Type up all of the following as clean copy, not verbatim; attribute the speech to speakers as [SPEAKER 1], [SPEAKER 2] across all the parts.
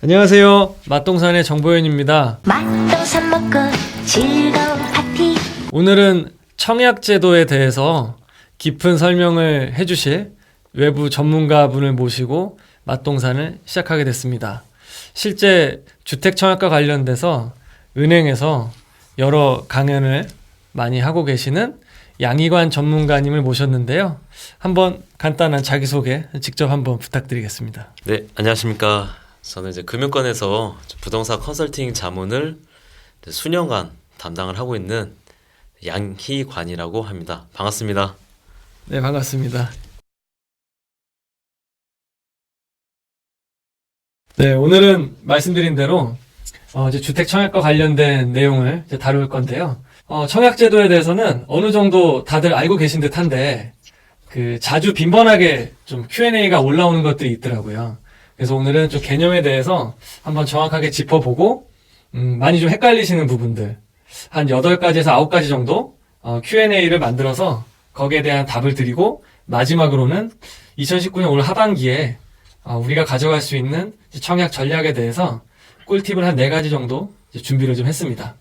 [SPEAKER 1] 안녕하세요. 맛동산의 정보현입니다.
[SPEAKER 2] 맛동산 먹고 즐거운 파티.
[SPEAKER 1] 오늘은 청약제도에 대해서 깊은 설명을 해주실 외부 전문가분을 모시고 맛동산을 시작하게 됐습니다. 실제 주택청약과 관련돼서 은행에서 여러 강연을 많이 하고 계시는 양희관 전문가님을 모셨는데요. 한번 간단한 자기소개 직접 한번 부탁드리겠습니다.
[SPEAKER 3] 네, 안녕하십니까. 저는 이제 금융권에서 부동산 컨설팅 자문을 수년간 담당을 하고 있는 양희관이라고 합니다. 반갑습니다.
[SPEAKER 1] 네, 반갑습니다. 네, 오늘은 말씀드린 대로 이제 주택청약과 관련된 내용을 이제 다룰 건데요. 청약제도에 대해서는 어느 정도 다들 알고 계신 듯한데 자주 빈번하게 좀 Q&A가 올라오는 것들이 있더라고요. 그래서 오늘은 좀 개념에 대해서 한번 정확하게 짚어보고 많이 좀 헷갈리시는 부분들 한 8가지에서 9가지 정도 Q&A를 만들어서 거기에 대한 답을 드리고 마지막으로는 2019년 올 하반기에 우리가 가져갈 수 있는 청약 전략에 대해서 꿀팁을 한 4가지 정도 준비를 좀 했습니다.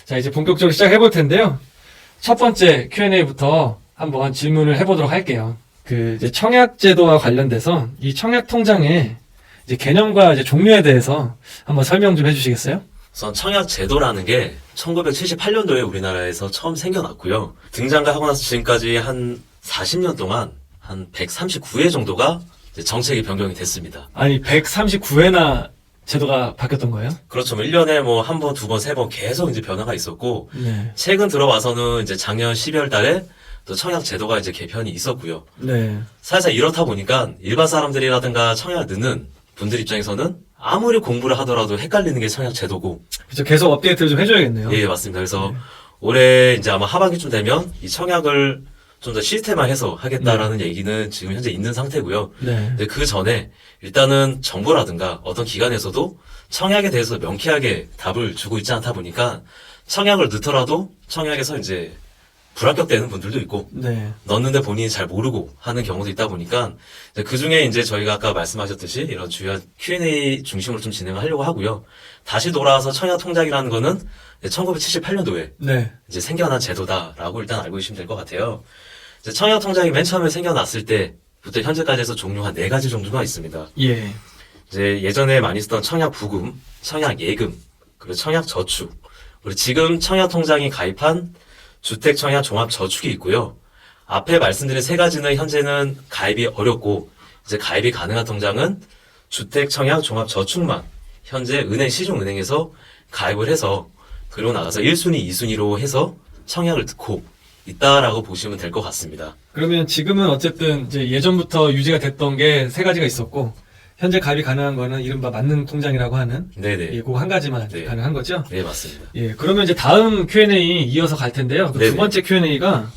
[SPEAKER 1] 자, 이제 본격적으로 시작해 볼 텐데요. 첫 번째 Q&A부터 한번 질문을 해보도록 할게요. 이제 청약제도와 관련돼서 이 청약통장의 이제 개념과 이제 종류에 대해서 한번 설명 좀 해주시겠어요?
[SPEAKER 3] 우선 청약제도라는 게 1978년도에 우리나라에서 처음 생겨났고요. 등장을 하고 나서 지금까지 한 40년 동안 한 139회 정도가 이제 정책이 변경이 됐습니다.
[SPEAKER 1] 아니, 139회나 제도가 바뀌었던 거예요?
[SPEAKER 3] 그렇죠. 1년에 뭐 한 번, 두 번, 세 번 계속 이제 변화가 있었고,
[SPEAKER 1] 네.
[SPEAKER 3] 최근 들어와서는 이제 작년 12월 달에 또 청약제도가 이제 개편이 있었고요.
[SPEAKER 1] 네.
[SPEAKER 3] 사실상 이렇다 보니까 일반 사람들이라든가 청약을 넣는 분들 입장에서는 아무리 공부를 하더라도 헷갈리는 게 청약제도고.
[SPEAKER 1] 그렇죠. 계속 업데이트를 좀 해줘야겠네요.
[SPEAKER 3] 예, 맞습니다. 그래서 올해 이제 아마 하반기쯤 되면 이 청약을 좀 더 시스템화해서 하겠다라는 얘기는 지금 현재 있는 상태고요.
[SPEAKER 1] 네.
[SPEAKER 3] 근데 그 전에 일단은 정부라든가 어떤 기관에서도 청약에 대해서 명쾌하게 답을 주고 있지 않다 보니까 청약을 넣더라도 청약에서 이제 불합격되는 분들도 있고,
[SPEAKER 1] 네.
[SPEAKER 3] 넣었는데 본인이 잘 모르고 하는 경우도 있다 보니까, 그 중에 이제 저희가 아까 말씀하셨듯이 이런 주요한 Q&A 중심으로 좀 진행을 하려고 하고요. 다시 돌아와서 청약통장이라는 거는 1978년도에
[SPEAKER 1] 네.
[SPEAKER 3] 이제 생겨난 제도다라고 일단 알고 계시면 될 것 같아요. 이제 청약통장이 맨 처음에 생겨났을 때부터 현재까지 해서 종류가 한 4가지 정도가 있습니다.
[SPEAKER 1] 예.
[SPEAKER 3] 이제 예전에 많이 쓰던 청약부금, 청약예금, 그리고 청약저축, 그리고 지금 청약통장이 가입한 주택청약 종합저축이 있고요. 앞에 말씀드린 3가지는 현재는 가입이 어렵고 이제 가입이 가능한 통장은 주택청약 종합저축만 현재 은행 시중은행에서 가입을 해서 그리고 나가서 1순위, 2순위로 해서 청약을 넣고 있다라고 보시면 될 것 같습니다.
[SPEAKER 1] 그러면 지금은 어쨌든 이제 예전부터 유지가 됐던 게 3가지가 있었고 현재 가입이 가능한 거는 이른바 만능 통장이라고 하는
[SPEAKER 3] 네네.
[SPEAKER 1] 그거 한 가지만
[SPEAKER 3] 네.
[SPEAKER 1] 가능한 거죠?
[SPEAKER 3] 네, 맞습니다.
[SPEAKER 1] 예, 그러면 이제 다음 Q&A 이어서 갈 텐데요. 두
[SPEAKER 3] 네네.
[SPEAKER 1] 번째 Q&A가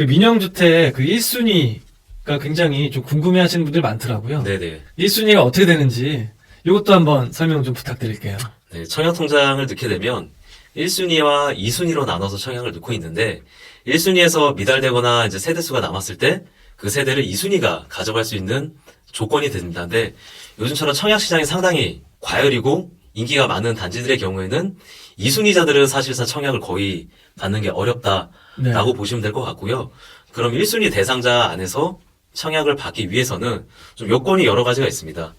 [SPEAKER 1] 민영주택 1순위가 굉장히 좀 궁금해 하시는 분들 많더라고요.
[SPEAKER 3] 네네.
[SPEAKER 1] 1순위가 어떻게 되는지 이것도 한번 설명 좀 부탁드릴게요.
[SPEAKER 3] 네, 청약통장을 넣게 되면 1순위와 2순위로 나눠서 청약을 넣고 있는데 1순위에서 미달되거나 이제 세대수가 남았을 때 그 세대를 2순위가 가져갈 수 있는 조건이 된다는데 요즘처럼 청약 시장이 상당히 과열이고 인기가 많은 단지들의 경우에는 2순위자들은 사실상 청약을 거의 받는 게 어렵다라고
[SPEAKER 1] 네.
[SPEAKER 3] 보시면 될 것 같고요. 그럼 1순위 대상자 안에서 청약을 받기 위해서는 좀 요건이 여러 가지가 있습니다.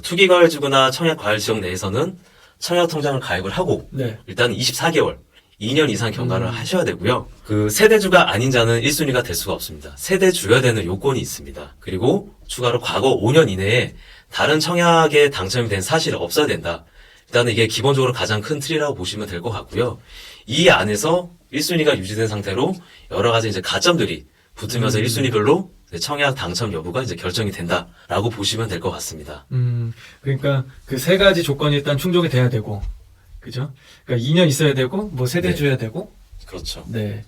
[SPEAKER 3] 투기과열지구나 청약과열지역 내에서는 청약통장을 가입을 하고
[SPEAKER 1] 네.
[SPEAKER 3] 일단 24개월 2년 이상 경과를 하셔야 되고요. 그 세대주가 아닌 자는 1순위가 될 수가 없습니다. 세대주여야 되는 요건이 있습니다. 그리고 추가로 과거 5년 이내에 다른 청약에 당첨이 된 사실이 없어야 된다. 일단은 이게 기본적으로 가장 큰 틀이라고 보시면 될 것 같고요. 이 안에서 1순위가 유지된 상태로 여러 가지 이제 가점들이 붙으면서 1순위별로 청약 당첨 여부가 이제 결정이 된다라고 보시면 될 것 같습니다.
[SPEAKER 1] 그러니까 그 3가지 조건이 일단 충족이 돼야 되고, 그죠? 그러니까 2년 있어야 되고, 뭐 세대
[SPEAKER 3] 네.
[SPEAKER 1] 줘야 되고,
[SPEAKER 3] 그렇죠.
[SPEAKER 1] 네.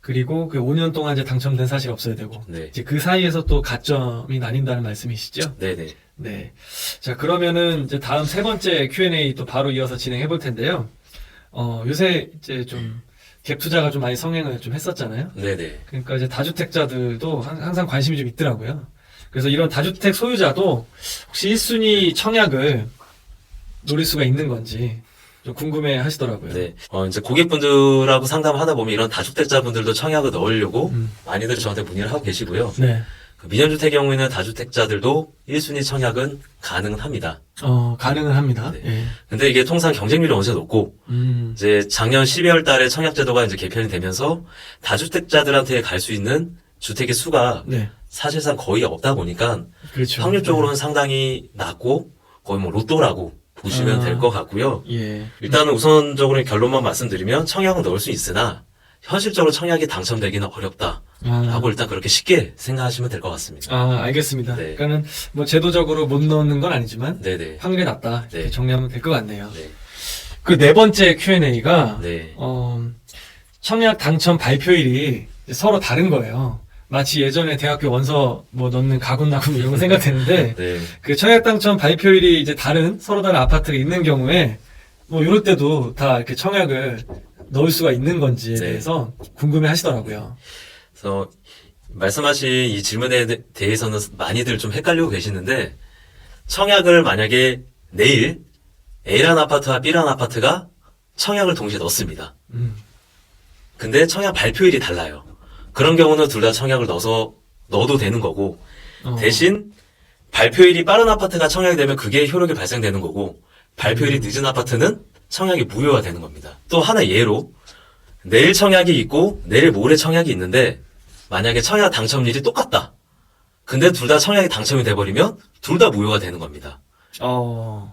[SPEAKER 1] 그리고 그 5년 동안 이제 당첨된 사실이 없어야 되고,
[SPEAKER 3] 네.
[SPEAKER 1] 이제 그 사이에서 또 가점이 나뉜다는 말씀이시죠?
[SPEAKER 3] 네네.
[SPEAKER 1] 네. 자, 그러면은 이제 다음 3번째 Q&A 또 바로 이어서 진행해 볼 텐데요. 요새 이제 좀 갭 투자가 좀 많이 성행을 좀 했었잖아요.
[SPEAKER 3] 네네.
[SPEAKER 1] 그러니까 이제 다주택자들도 항상 관심이 좀 있더라고요. 그래서 이런 다주택 소유자도 혹시 1순위 청약을 노릴 수가 있는 건지 좀 궁금해 하시더라고요.
[SPEAKER 3] 네. 이제 고객분들하고 상담하다 보면 이런 다주택자분들도 청약을 넣으려고 많이들 저한테 문의를 하고 계시고요.
[SPEAKER 1] 네.
[SPEAKER 3] 그 민연주택의 경우에는 다주택자들도 1순위 청약은 가능은 합니다.
[SPEAKER 1] 가능은 합니다.
[SPEAKER 3] 네.
[SPEAKER 1] 예.
[SPEAKER 3] 근데 이게 통상 경쟁률이 엄청 높고,
[SPEAKER 1] 음.
[SPEAKER 3] 이제 작년 12월 달에 청약제도가 이제 개편이 되면서 다주택자들한테 갈 수 있는 주택의 수가
[SPEAKER 1] 네.
[SPEAKER 3] 사실상 거의 없다 보니까
[SPEAKER 1] 그렇죠.
[SPEAKER 3] 확률적으로는 상당히 낮고 거의 뭐 로또라고 보시면
[SPEAKER 1] 아.
[SPEAKER 3] 될 것 같고요.
[SPEAKER 1] 예.
[SPEAKER 3] 일단은 우선적으로 결론만 말씀드리면 청약은 넣을 수 있으나 현실적으로 청약이 당첨되기는 어렵다. 라고 일단 그렇게 쉽게 생각하시면 될 것 같습니다.
[SPEAKER 1] 알겠습니다.
[SPEAKER 3] 네.
[SPEAKER 1] 그러니까는 뭐 제도적으로 못 넣는 건 아니지만
[SPEAKER 3] 네네.
[SPEAKER 1] 확률이 낮다. 이렇게
[SPEAKER 3] 네.
[SPEAKER 1] 정리하면 될 것 같네요.
[SPEAKER 3] 네.
[SPEAKER 1] 그 네 번째 Q&A가
[SPEAKER 3] 네.
[SPEAKER 1] 청약 당첨 발표일이 이제 서로 다른 거예요. 마치 예전에 대학교 원서 뭐 넣는 가군나군 이런 거 생각되는데
[SPEAKER 3] 네.
[SPEAKER 1] 그 청약 당첨 발표일이 이제 서로 다른 아파트가 있는 경우에 뭐 이럴 때도 다 이렇게 청약을 넣을 수가 있는 건지에
[SPEAKER 3] 네.
[SPEAKER 1] 대해서 궁금해 하시더라고요.
[SPEAKER 3] 그래서 말씀하신 이 질문에 대해서는 많이들 좀 헷갈리고 계시는데 청약을 만약에 내일 A라는 아파트와 B라는 아파트가 청약을 동시에 넣습니다. 근데 청약 발표일이 달라요. 그런 경우는 둘 다 청약을 넣어도 되는 거고 대신 발표일이 빠른 아파트가 청약이 되면 그게 효력이 발생되는 거고 발표일이 늦은 아파트는 청약이 무효가 되는 겁니다. 또 하나 예로 내일 청약이 있고 내일 모레 청약이 있는데 만약에 청약 당첨일이 똑같다. 근데 둘 다 청약이 당첨이 돼버리면 둘 다 무효가 되는 겁니다.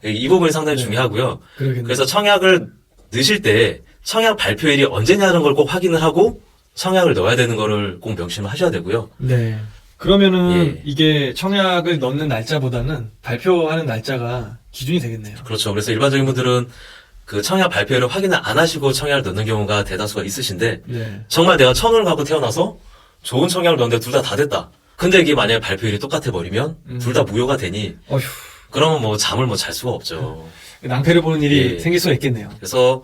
[SPEAKER 3] 이 부분이 상당히
[SPEAKER 1] 네.
[SPEAKER 3] 중요하고요.
[SPEAKER 1] 그러겠네요.
[SPEAKER 3] 그래서 청약을 넣으실 때 청약 발표일이 언제냐는 걸 꼭 확인을 하고 청약을 넣어야 되는 거를 꼭 명심을 하셔야 되고요.
[SPEAKER 1] 네. 그러면은
[SPEAKER 3] 예.
[SPEAKER 1] 이게 청약을 넣는 날짜보다는 발표하는 날짜가 기준이 되겠네요.
[SPEAKER 3] 그렇죠. 그래서 일반적인 분들은 그 청약 발표일을 확인을 안 하시고 청약을 넣는 경우가 대다수가 있으신데
[SPEAKER 1] 네.
[SPEAKER 3] 정말 내가 천을 갖고 태어나서 좋은 청약을 넣었는데 둘 다 다 됐다. 근데 이게 만약에 발표일이 똑같아 버리면 둘 다 무효가 되니
[SPEAKER 1] 어휴.
[SPEAKER 3] 그러면 뭐 잠을 뭐 잘 수가 없죠.
[SPEAKER 1] 낭패를 보는 일이
[SPEAKER 3] 예.
[SPEAKER 1] 생길 수가 있겠네요.
[SPEAKER 3] 그래서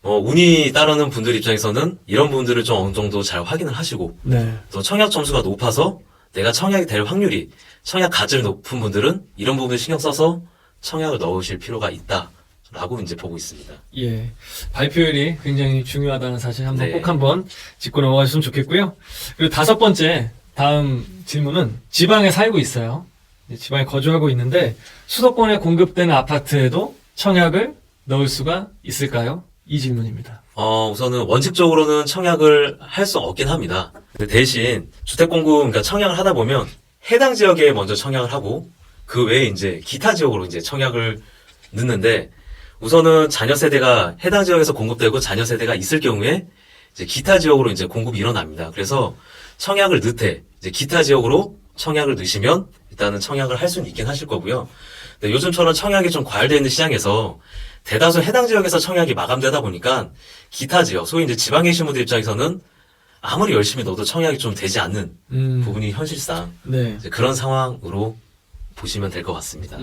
[SPEAKER 3] 운이 따르는 분들 입장에서는 이런 부분들을 좀 어느 정도 잘 확인을 하시고
[SPEAKER 1] 네.
[SPEAKER 3] 또 청약 점수가 높아서 내가 청약이 될 확률이 청약 가점이 높은 분들은 이런 부분을 신경 써서 청약을 넣으실 필요가 있다라고 이제 보고 있습니다.
[SPEAKER 1] 예. 발표율이 굉장히 중요하다는 사실 한번
[SPEAKER 3] 네.
[SPEAKER 1] 꼭 한번 짚고 넘어가셨으면 좋겠고요. 그리고 다섯 번째, 다음 질문은 지방에 살고 있어요. 지방에 거주하고 있는데 수도권에 공급되는 아파트에도 청약을 넣을 수가 있을까요? 이 질문입니다.
[SPEAKER 3] 우선은 원칙적으로는 청약을 할 수 없긴 합니다. 근데 대신 주택 공급, 그러니까 청약을 하다 보면 해당 지역에 먼저 청약을 하고 그 외에 이제 기타 지역으로 이제 청약을 넣는데 우선은 자녀 세대가 해당 지역에서 공급되고 자녀 세대가 있을 경우에 이제 기타 지역으로 이제 공급이 일어납니다. 그래서 청약을 넣되 이제 기타 지역으로 청약을 넣으시면 일단은 청약을 할 수는 있긴 하실 거고요. 근데 요즘처럼 청약이 좀 과열되어 있는 시장에서 대다수 해당 지역에서 청약이 마감되다 보니까 기타 지역, 소위 이제 지방에 계신 분들 입장에서는 아무리 열심히 넣어도 청약이 좀 되지 않는 부분이 현실상
[SPEAKER 1] 네.
[SPEAKER 3] 이제 그런 상황으로 보시면 될 것 같습니다.